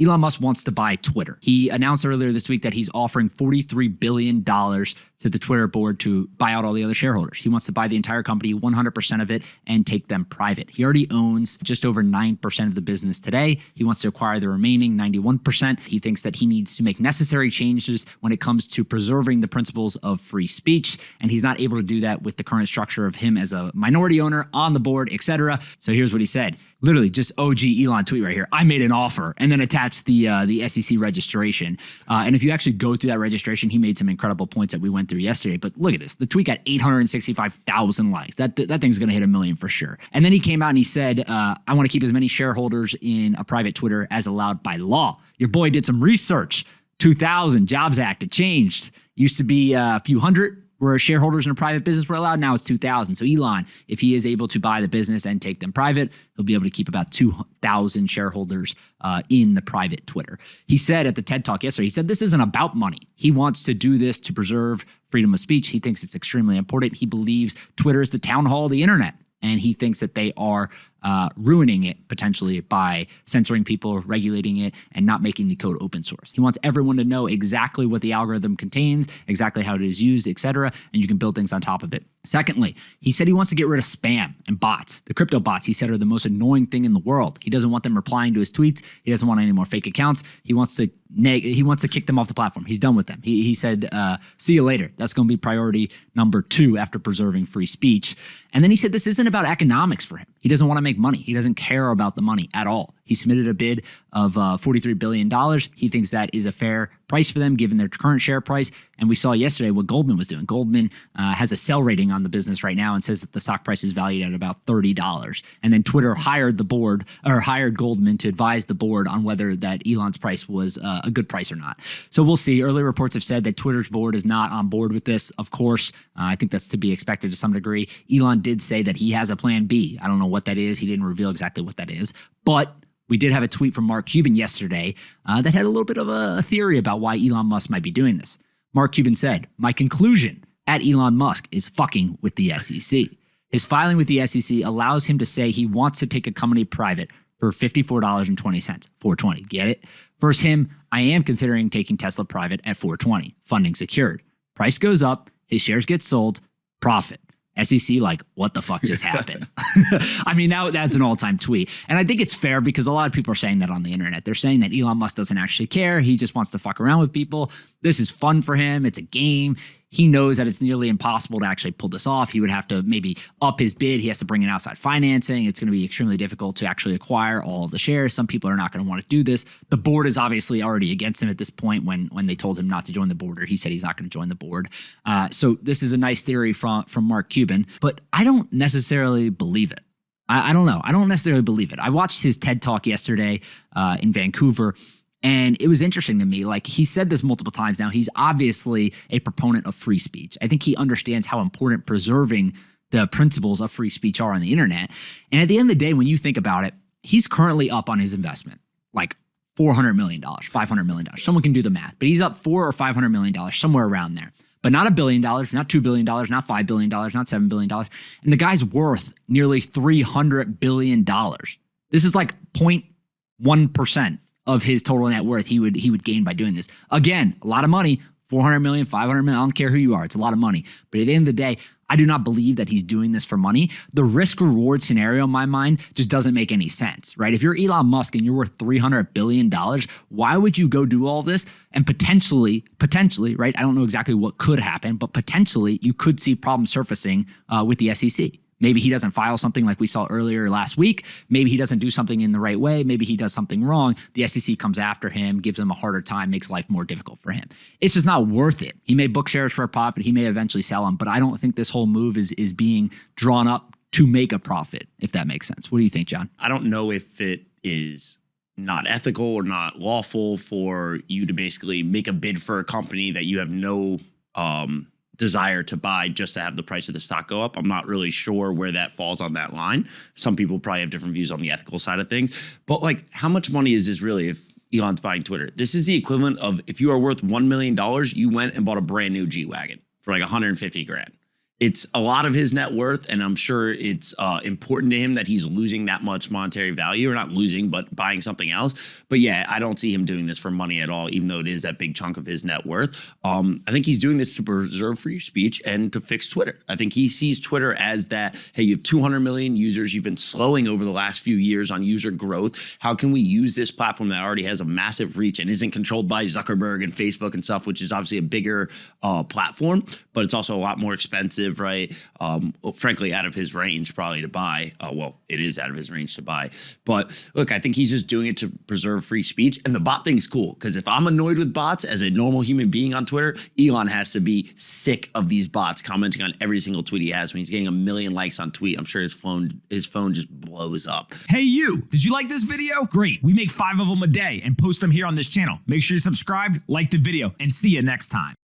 Elon Musk wants to buy Twitter. He announced earlier this week that he's offering $43 billion to the Twitter board to buy out all the other shareholders. He wants to buy the entire company, 100% of it, and take them private. He already owns just over 9% of the business today. He wants to acquire the remaining 91%. He thinks that he needs to make necessary changes when it comes to preserving the principles of free speech, and he's not able to do that with the current structure of him as a minority owner on the board, etc. So here's what he said. Literally just OG Elon tweet right here. I made an offer, and then attached the SEC registration. And if you actually go through that registration, he made some incredible points that we went through yesterday. But look at this. The tweet got 865,000 likes. That thing's going to hit 1 million for sure. And then he came out and he said, I want to keep as many shareholders in a private Twitter as allowed by law. Your boy did some research. 2000 Jobs Act, it changed. Used to be a few hundred where shareholders in a private business were allowed. Now it's 2,000. So Elon, if he is able to buy the business and take them private, he'll be able to keep about 2,000 shareholders in the private Twitter. He said at the TED Talk yesterday, he said this isn't about money. He wants to do this to preserve freedom of speech. He thinks it's extremely important. He believes Twitter is the town hall of the internet. And he thinks that they are ruining it potentially by censoring people, regulating it, and not making the code open source. He wants everyone to know exactly what the algorithm contains, exactly how it is used, etc., and you can build things on top of it. Secondly, he said he wants to get rid of spam and bots. The crypto bots, he said, are the most annoying thing in the world. He doesn't want them replying to his tweets. He doesn't want any more fake accounts. He wants to kick them off the platform. He's done with them. He said, see you later. That's going to be priority number 2 after preserving free speech. And then he said this isn't about economics for him. He doesn't want to make money. He doesn't care about the money at all. He submitted a bid of $43 billion. He thinks that is a fair price for them given their current share price. And we saw yesterday what Goldman was doing. Goldman has a sell rating on the business right now and says that the stock price is valued at about $30. And then Twitter hired Goldman to advise the board on whether that Elon's price was a good price or not. So we'll see. Early reports have said that Twitter's board is not on board with this. Of course, I think that's to be expected to some degree. Elon did say that he has a plan B. I don't know what that is. He didn't reveal exactly what that is. But we did have a tweet from Mark Cuban yesterday that had a little bit of a theory about why Elon Musk might be doing this. Mark Cuban said, my conclusion at Elon Musk is fucking with the SEC. His filing with the SEC allows him to say he wants to take a company private for $54.20, $4.20. Get it? Versus him, I am considering taking Tesla private at $4.20, funding secured. Price goes up, his shares get sold, profit. SEC, like, what the fuck just happened? I mean, that's an all-time tweet. And I think it's fair because a lot of people are saying that on the internet. They're saying that Elon Musk doesn't actually care. He just wants to fuck around with people. This is fun for him. It's a game. He knows that it's nearly impossible to actually pull this off. He would have to maybe up his bid. He has to bring in outside financing. It's going to be extremely difficult to actually acquire all of the shares. Some people are not going to want to do this. The board is obviously already against him at this point when they told him not to join the board, or he said he's not going to join the board. So this is a nice theory from Mark Cuban, but I don't necessarily believe it. I don't know. I don't necessarily believe it. I watched his TED Talk yesterday in Vancouver, and it was interesting to me. Like, he said this multiple times now. He's obviously a proponent of free speech. I think he understands how important preserving the principles of free speech are on the internet. And at the end of the day, when you think about it, he's currently up on his investment, like $400 million, $500 million. Someone can do the math, but he's up $400 or $500 million, somewhere around there. But not $1 billion, not $2 billion, not $5 billion, not $7 billion. And the guy's worth nearly $300 billion. This is like 0.1% of his total net worth he would gain by doing this. Again, a lot of money, 400 million, 500 million, I don't care who you are, it's a lot of money. But at the end of the day, I do not believe that he's doing this for money. The risk-reward scenario in my mind just doesn't make any sense, right? If you're Elon Musk and you're worth $300 billion, why would you go do all this? And potentially, right? I don't know exactly what could happen, but potentially you could see problems surfacing with the SEC. Maybe he doesn't file something like we saw earlier last week. Maybe he doesn't do something in the right way. Maybe he does something wrong. The SEC comes after him, gives him a harder time, makes life more difficult for him. It's just not worth it. He may book shares for a profit. He may eventually sell them, but I don't think this whole move is being drawn up to make a profit, if that makes sense. What do you think, John? I don't know if it is not ethical or not lawful for you to basically make a bid for a company that you have no desire to buy just to have the price of the stock go up. I'm not really sure where that falls on that line. Some people probably have different views on the ethical side of things. But like, how much money is this really if Elon's buying Twitter? This is the equivalent of if you are worth $1 million, you went and bought a brand new G-Wagon for like 150 grand. it's a lot of his net worth, and I'm sure it's important to him that he's losing that much monetary value, or not losing, but buying something else. But yeah, I don't see him doing this for money at all, even though it is that big chunk of his net worth. I think he's doing this to preserve free speech and to fix Twitter. I think he sees Twitter as that, hey, you have 200 million users. You've been slowing over the last few years on user growth. How can we use this platform that already has a massive reach and isn't controlled by Zuckerberg and Facebook and stuff, which is obviously a bigger platform, but it's also a lot more expensive, right? Frankly, out of his range probably to buy. Well, it is out of his range to buy. But look, I think he's just doing it to preserve free speech. And the bot thing's cool, because if I'm annoyed with bots as a normal human being on Twitter, Elon has to be sick of these bots commenting on every single tweet he has. When he's getting 1 million likes on tweet, I'm sure his phone just blows up. Hey you, did you like this video? Great, we make 5 of them a day and post them here on this channel. Make sure you're subscribed, like the video, and see you next time.